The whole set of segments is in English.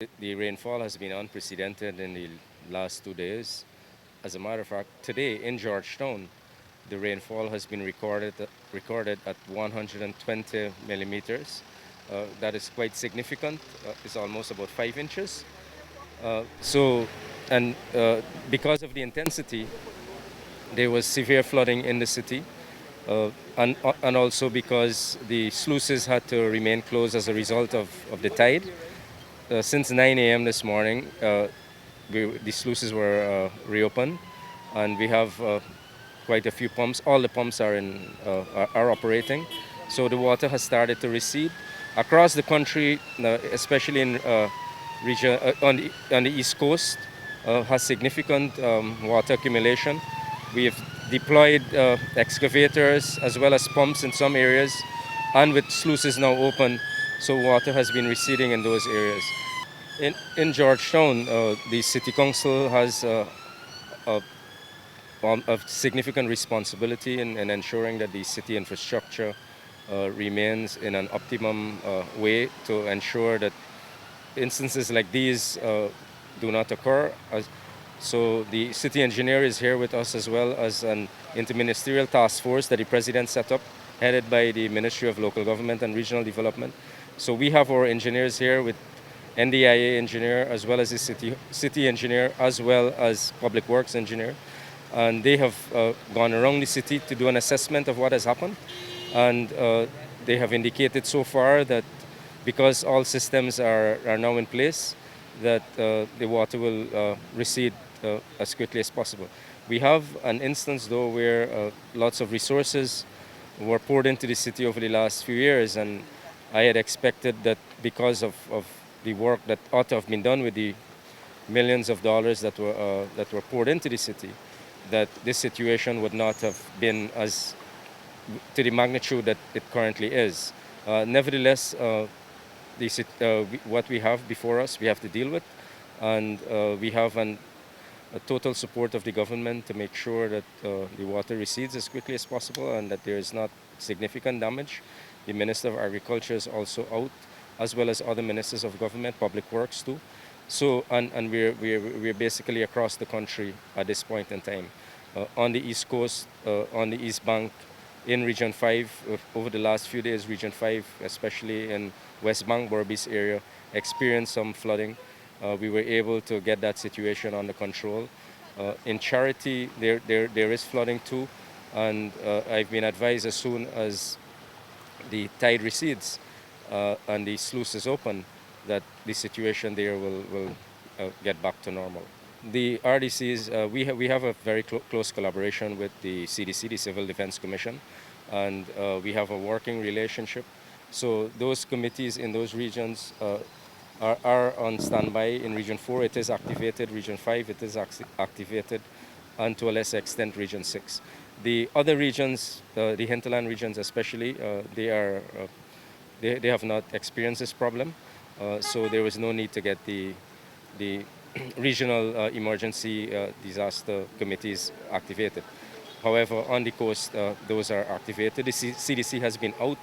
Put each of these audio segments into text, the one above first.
The rainfall has been unprecedented in the last 2 days. As a matter of fact, today in Georgetown, the rainfall has been recorded at 120 millimeters. That is quite significant. It's almost about 5 inches. So, and because of the intensity, there was severe flooding in the city, and also because the sluices had to remain closed as a result of the tide. Since 9 a.m. this morning, the sluices were reopened, and we have quite a few pumps. All the pumps are operating, so the water has started to recede across the country, especially in region on the east coast. Has significant water accumulation. We have deployed excavators as well as pumps in some areas, and with sluices now open, so water has been receding in those areas. In Georgetown, the city council has a, a significant responsibility in ensuring that the city infrastructure remains in an optimum way to ensure that instances like these do not occur. So the city engineer is here with us, as well as an interministerial task force that the president set up, headed by the Ministry of Local Government and Regional Development. So we have our engineers here with NDIA engineer, as well as the city engineer, as well as public works engineer. And they have gone around the city to do an assessment of what has happened. And they have indicated so far that because all systems are now in place, that the water will recede as quickly as possible. We have an instance, though, where lots of resources were poured into the city over the last few years, and I had expected that because of the work that ought to have been done with the millions of dollars that were poured into the city, that this situation would not have been as to the magnitude that it currently is. Nevertheless, what we have before us, we have to deal with, and we have a total support of the government to make sure that the water recedes as quickly as possible and that there is not significant damage. The Minister of Agriculture is also out, as well as other ministers of government, public works too. So, and we're basically across the country at this point in time. On the East Coast, on the East Bank, in Region 5, over the last few days, Region 5, especially in West Bank, Berbice area, experienced some flooding. We were able to get that situation under control. In Charity, there is flooding too, and I've been advised as soon as the tide recedes and the sluice is open, that the situation there will get back to normal. The RDCs, we have a very close collaboration with the CDC, the Civil Defense Commission, and we have a working relationship. So those committees in those regions are on standby. In Region 4, it is activated. Region 5, it is activated, and to a lesser extent, Region 6. The other regions, the hinterland regions especially, they have not experienced this problem, so there was no need to get the regional emergency disaster committees activated. However, on the coast, those are activated. The CDC has been out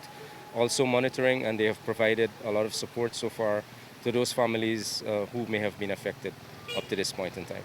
also monitoring, and they have provided a lot of support so far to those families who may have been affected up to this point in time.